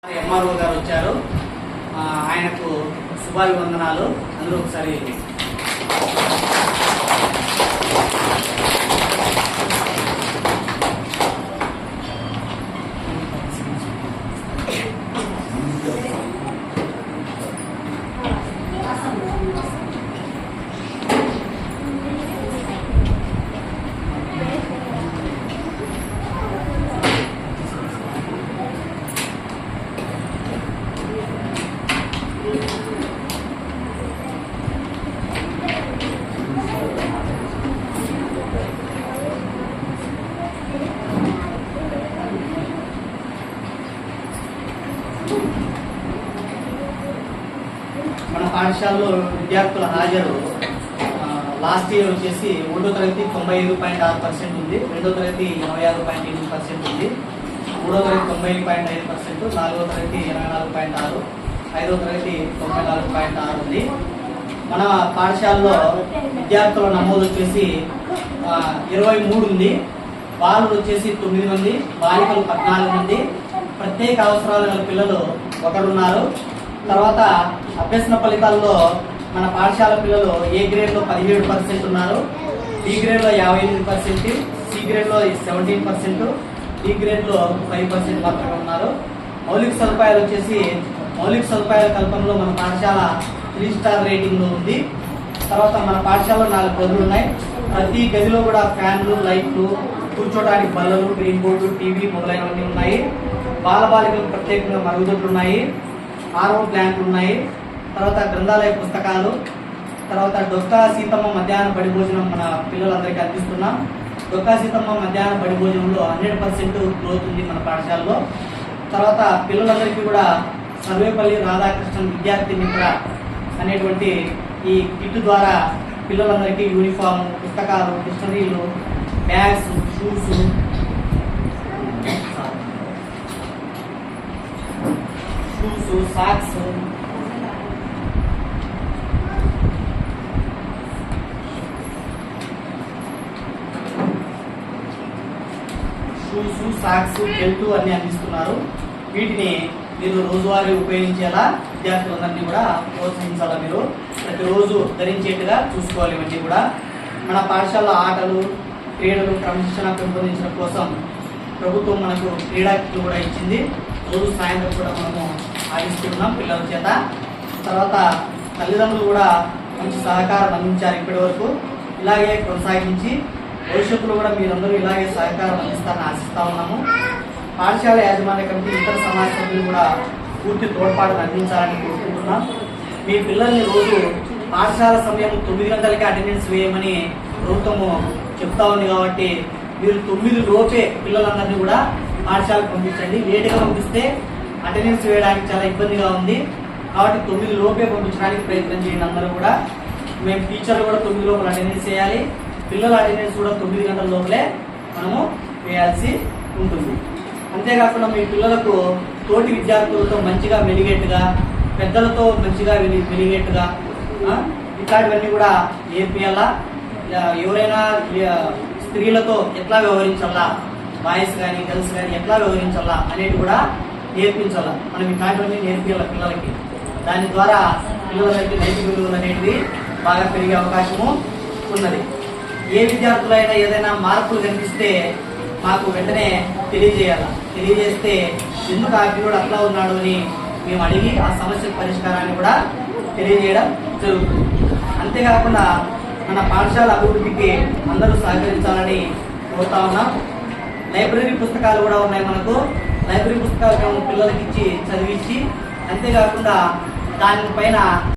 MRO గారు వచ్చారు. ఆయనకు శుభాభివందనాలు. అందరూ ఒకసారి మన పాఠశాలలో విద్యార్థుల హాజరు లాస్ట్ ఇయర్ వచ్చేసి 1వ తరగతి 95.6% ఉంది, 2వ తరగతి 86.8% ఉంది, 3వ తరగతి 90.5%, 4వ తరగతి 24.6%, 5వ తరగతి 94.6% ఉంది. మన పాఠశాలలో విద్యార్థుల నమోదు వచ్చేసి 23 ఉంది. బాలులు వచ్చేసి 9 మంది, బాలికలు 14 మంది, ప్రత్యేక అవసరాలు గల పిల్లలు 1 ఉన్నారు. తర్వాత అభ్యసన ఫలితాల్లో మన పాఠశాల పిల్లలు ఏ గ్రేడ్లో 17% ఉన్నారు, బి గ్రేడ్లో 58%, సి గ్రేడ్లో 17%, డి గ్రేడ్లో 5% మాత్రమే ఉన్నారు. మౌలిక సదుపాయాలు వచ్చేసి మౌలిక సదుపాయాల కల్పనలో మన పాఠశాల 3 స్టార్ రేటింగ్లో ఉంది. తర్వాత మన పాఠశాలలో 4 గదులు ఉన్నాయి. ప్రతి గదిలో కూడా ఫ్యాన్లు, లైట్లు, కూర్చోడానికి బల్లలు, గ్రీన్ బోర్డు, టీవీ మొదలైనవన్నీ ఉన్నాయి. బాలబాలికలకు ప్రత్యేకంగా మరుగుదొడ్లు ఉన్నాయి, ఆర్ఓ ప్లాంట్లు ఉన్నాయి. తర్వాత గ్రంథాలయ పుస్తకాలు, తర్వాత డొక్కా సీతమ్మ మధ్యాహ్న బడి భోజనం మన పిల్లలందరికీ అందిస్తున్నాం. డొక్కా సీతమ్మ మధ్యాహ్న బడి భోజనంలో 100% గ్రోత్ ఉంది మన పాఠశాలలో. తర్వాత పిల్లలందరికీ కూడా సర్వేపల్లి రాధాకృష్ణన్ విద్యార్థి మిత్ర అనేటువంటి ఈ కిట్ ద్వారా పిల్లలందరికీ యూనిఫామ్, పుస్తకాలు, డిక్షనరీలు, బ్యాగ్స్, షూస్, సాక్స్, బెల్ట్ అన్ని అందిస్తున్నారు. వీటిని మీరు రోజువారీ ఉపయోగించేలా విద్యార్థులందరినీ కూడా ప్రోత్సహించాలా. మీరు ప్రతిరోజు ధరించేట్టుగా చూసుకోవాలి. ఇవన్నీ కూడా మన పాఠశాల ఆటలు, క్రీడలు క్రమశిక్షణ పెంపొందించడం కోసం ప్రభుత్వం మనకు క్రీడా కిట్లు కూడా ఇచ్చింది. రోజు సాయంత్రం కూడా మనము ఆడిస్తున్నాం పిల్లల చేత. తర్వాత తల్లిదండ్రులు కూడా మంచి సహకారం అందించారు ఇప్పటి వరకు. ఇలాగే కొనసాగించి భవిష్యత్తులో కూడా మీరందరూ ఇలాగే సహకారం అందిస్తారని ఆశిస్తా ఉన్నాము. పాఠశాల యాజమాన్య కమిటీ, ఇతర సమాజ సభ్యులు కూడా పూర్తి తోడ్పాటును అందించాలని కోరుకుంటున్నాం. మీ పిల్లల్ని రోజు పాఠశాల సమయం 9 గంటలకే అటెండెన్స్ వేయమని ప్రభుత్వము చెప్తా ఉంది. కాబట్టి మీరు 9 లోపే పిల్లలందరినీ కూడా పాఠశాలకు పంపించండి. లేటుగా పంపిస్తే అటెండెన్స్ వేయడానికి చాలా ఇబ్బందిగా ఉంది. కాబట్టి 9 లోపే పంపించడానికి ప్రయత్నం చేయండి అందరూ కూడా. మేము టీచర్లు కూడా 9 లోపల అటెండెన్స్ చేయాలి. పిల్లల అటెండెన్స్ కూడా 9 గంటల లోపలే మనము వేయాల్సి ఉంటుంది. అంతేకాకుండా మీ పిల్లలకు తోటి విద్యార్థులతో మంచిగా మెలిగేట్టుగా, పెద్దలతో మంచిగా మెలిగేట్టుగా ఇట్లాంటివన్నీ కూడా నేర్పియాలా. ఎవరైనా స్త్రీలతో ఎట్లా వ్యవహరించాలా, బాయ్స్ కానీ గర్ల్స్ కానీ ఎట్లా వ్యవహరించాలా అనేది కూడా నేర్పించాలా. మనం ఇట్లాంటివన్నీ నేర్పియాల పిల్లలకి. దాని ద్వారా పిల్లలకి నైతిక విలువలు అనేటివి బాగా పెరిగే అవకాశము ఉన్నది. ఏ విద్యార్థులైనా ఏదైనా మార్పులు కనిపిస్తే మాకు వెంటనే తెలియజేస్తే ఎందుకు ఆ పిల్లడు అట్లా ఉన్నాడు అని మేము అడిగి ఆ సమస్య పరిష్కారాన్ని కూడా తెలియజేయడం జరుగుతుంది. అంతేకాకుండా మన పాఠశాల అభివృద్ధికి అందరూ సహకరించాలని కోరుతా ఉన్నాం. లైబ్రరీ పుస్తకాలు కూడా ఉన్నాయి మనకు. లైబ్రరీ పుస్తకాలు పిల్లలకి ఇచ్చి చదివించి, అంతేకాకుండా దానిపైన